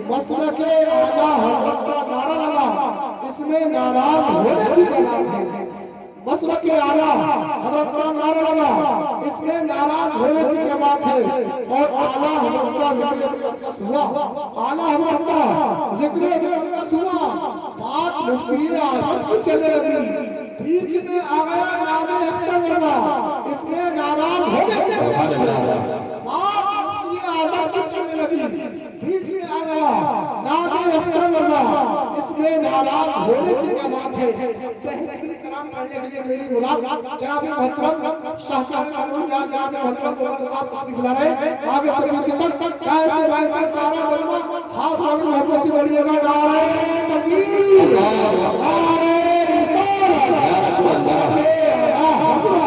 مسلک اعلیٰ حضرت کا نعرہ لگا، اس میں ناراض ہونے کی بات ہے۔ مسلک اعلیٰ حضرت کا نعرہ لگا، اس میں ناراض ہونے کی بات ہے۔ اور اعلیٰ حضرت کا ذکر مقدس ہوا، اعلیٰ حضرت کا ذکر مقدس ہوا، پاک مفتی اعظم کی چلنے لگی، بیچ میں آ گیا نام اختر رضا، اس میں ناراض ہونے کی بات ہے۔ پاک مفتی اعظم کی چلنے لگی، بیچ میں آ گیا نام اختر رضا، اس میں ناراض ہونے کی بات ہے۔ تحریر کرام کرنے کے لیے میری مراد جناب محترم شاہجہاں قانون جہاں جناب محترم عمر صاحب تشریف لا رہے ہیں، آگے سے پیچھے تک کیسے بھائی کا سارا مجمع ہاتھ اور محبت سے بڑھیے گا، نعرہ تکبیر، نعرہ رسالت، یا رسول اللہ،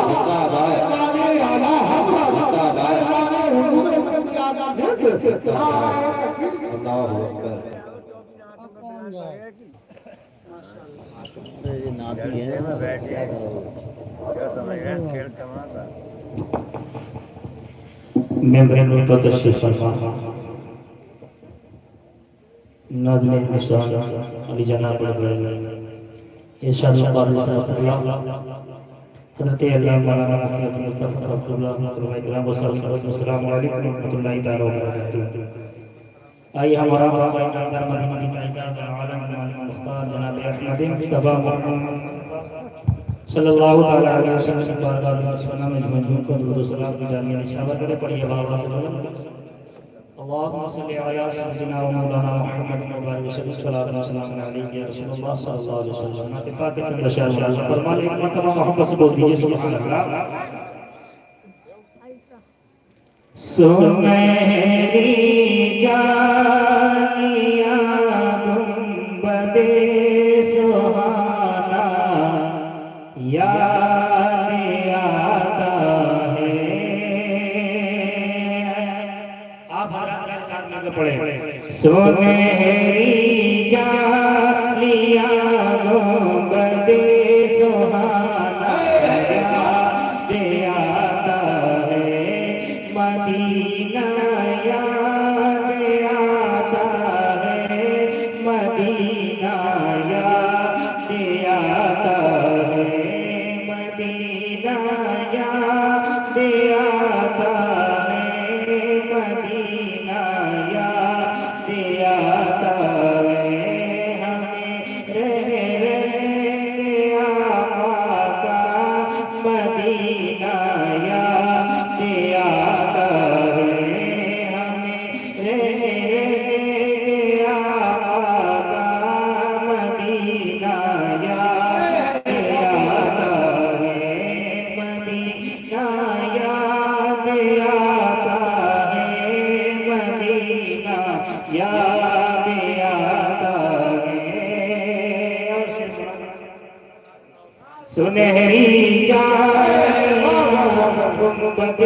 زندہ باد، اعلیٰ حضرت، زندہ باد، حضور مفتی اعظم ہند، نعرہ تکبیر، اللہ اکبر۔ ممبرین کا تشریف فرما ناظم ہندوستان علی جناب ارشاد القاری صاحب اللہ حضرت اللہ مولانا مفتی عبد المصطفیٰ صاحب اللہ السلام علیکم ورحمۃ اللہ تعالی وبرکاتہ۔ آئیے ہمارا باقی ناظر مدینہ کی تاجدار عالم عالم مختار جناب احمد مصطفیٰ محمد صلی اللہ علیہ وسلم کی بارگاہ میں سنا میں جھوم کو درود و سلام کی جانیہ نشاور کرے پڑھیے بابا صلی اللہ علیہ وسلم اللہم صلی علی سیدنا و مولانا محمد مبارک وسلم صلی اللہ علیہ علیہ رسول اللہ صلی اللہ علیہ وسلم ناتے فاتح چند اشار ملازم فرمان ایک مرتبہ محمد سے بول دیجئے سبحان اللہ۔ سنہری جانیاں گنبد سہانا یاد آتا ہے۔ آپ ہمارا ساتھ میں پڑھیں، سنہری جانیاں گنبد سہانا یاد آتا ہے، مدینہ یاد آتا ہے، مدینہ یاد آتا ہے، مدینہ یاد آتا ہے، مدینہ یاد آتا ہے، ہمیں رہ کے آقا کا مدینہ یاد آتا ہے، ہمیں رہ کے آقا کا مدینہ یاد آتا ہے، مدینہ یاد آتا ہے، مدینہ یاد آتا ہے۔ سنہری جانیاں گنبد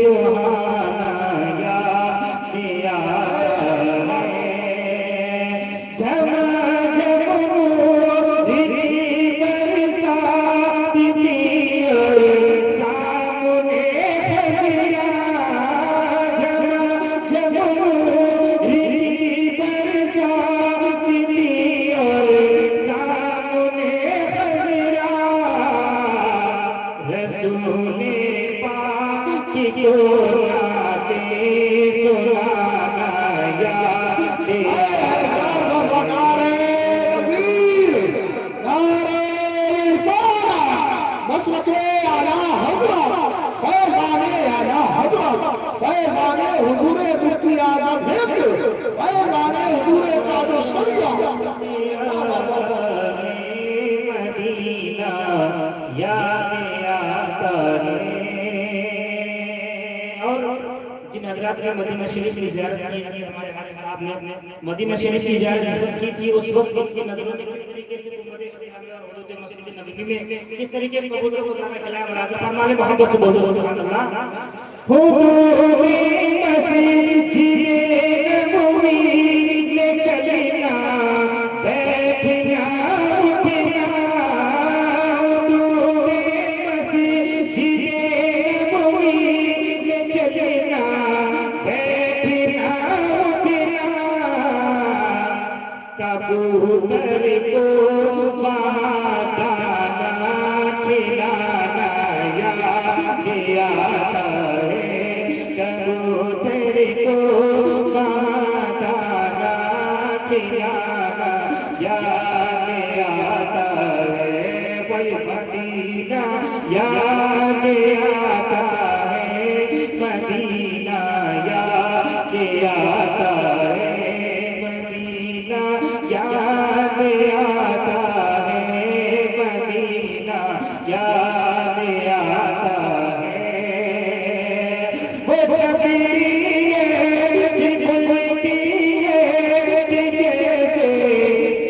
سہانا یاد آتا ہے، جھم جھم نوری برساتی تھی اور سامنے خزیاں، جھم جھم نوری برساتی تھی اور سامنے خزیاں، رسول پاک کو نعتیں سنانا یاد آتا ہے۔ مسلک اعلیٰ حضرت فیضان اعلیٰ حضرت فیضان حضور مفتی اعظم ہند فیضان حضور تاج الشریعہ مدینہ یاد آتا ہے۔ اور جن حضرات نے مدینہ شریف کی زیارت کی تھی، ہمارے حاجی صاحب نے مدینہ شریف کی زیارت کی تھی، اس وقت ان کی نظروں میں کس طریقے سے گنبد خلیفہ اور حدود مسجد نبوی میں کس طریقے کے کبوتروں کو تعالیٰ کلام راضی فرمانے محبت سے بولو سبحان اللہ۔ حدود مسجد نبوی میں چلنا بیٹھنا اٹھنا، حدود مسجد نبوی میں چلنا بیٹھنا اٹھنا، کبوتر کو وہاں دانا کھلانا یاد آتا ہے، کبوتر کو وہاں دانا کھلانا یاد آتا ہے، وہی مدینہ یاد آتا ہے، مدینہ یاد آتا ہے، مدینہ یاد آتا ہے، مدینہ یاد آتا ہے، وہ جبریل سے بلتی ہے کہ جیسے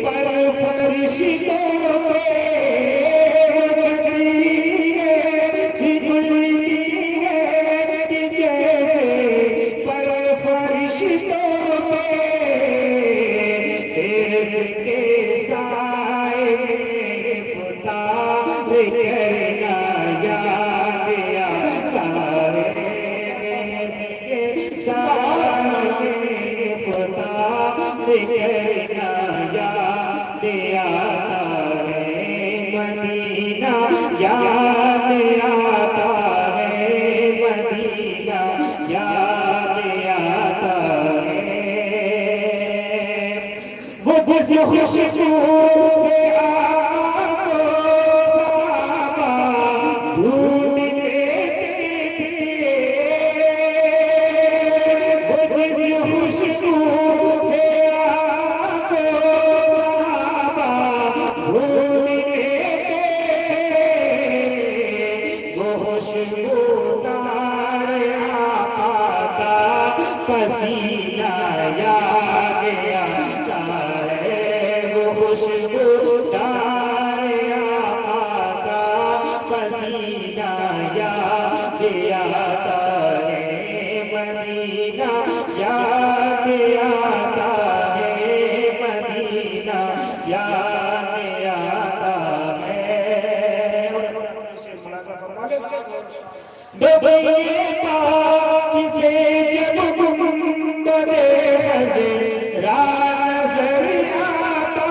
پر فرشتوں پہ، وہ جبریل سے بلتی ہے کہ جیسے پر فرشتوں پہ، اس کے سائے میں فتح کرنا یاد آتا ہے، اس کے سائے میں فتح کرنا یاد آتا ہے، مدینہ یاد آتا ہے، مدینہ یاد آتا ہے، وہ جس خوشبو سے آپ کو صحابہ ڈھونڈ لیتے تھے، وہ جس خوشبو سے آپ کو صحابہ ڈھونڈ لیتے تھے، وہ خوشبودار آقا کا پسینہ یاد آتا ہے، وہ خوشبودار آقا کا پسینہ یاد آتا ہے، مدینہ یاد آتا ہے، مدینہ یاد آتا ہے، ڈوبیے پاک سے جب گنبد خضرا نظر آتا،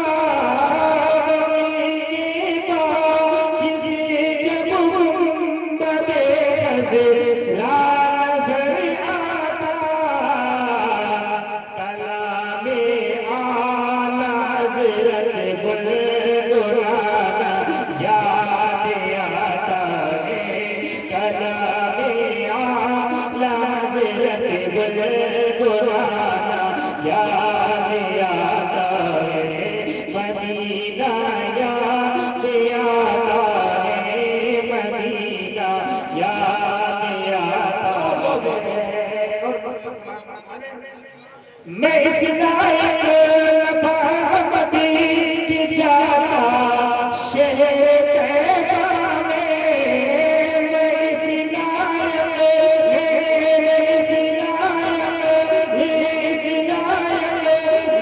ڈوبیے پاک سے جب گنبد خضرا نظر آتا، کلام اعلیٰ حضرت بلبلانا یاد آتا ہے، کلام اعلیٰ حضرت بلبلانا یاد آتا ہے، مدینہ یاد آتا ہے، مدینہ یاد آتا ہے، میں اس لائق نہ تھا مدینہ کی جاتا شہر طیبہ میں، میں اس لائق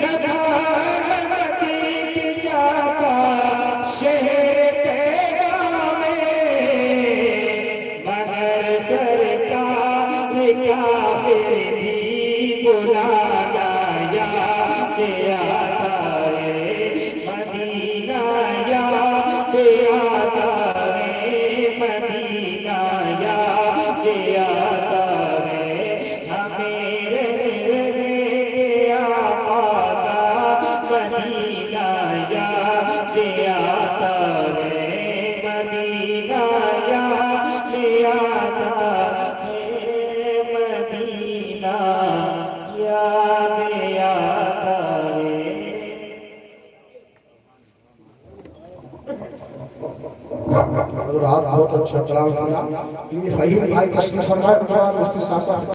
نہ تھا مدینہ کی جاتا شہر طیبہ میں، مگر سرکار کافر بھی بلانا یاد آتا ہے، مدینہ یاد آتا ہے، مدینہ یاد آتا ہے، ہمیں رہے آقا کا مدینہ یاد آتا ہے، مدینہ یاد آتا ہے، مدینہ یاد آتا ہے۔ حضرات بہت اچھا کلام سنا، یہ فہیم بھائی تشریف فرمائے، اس کے ساتھ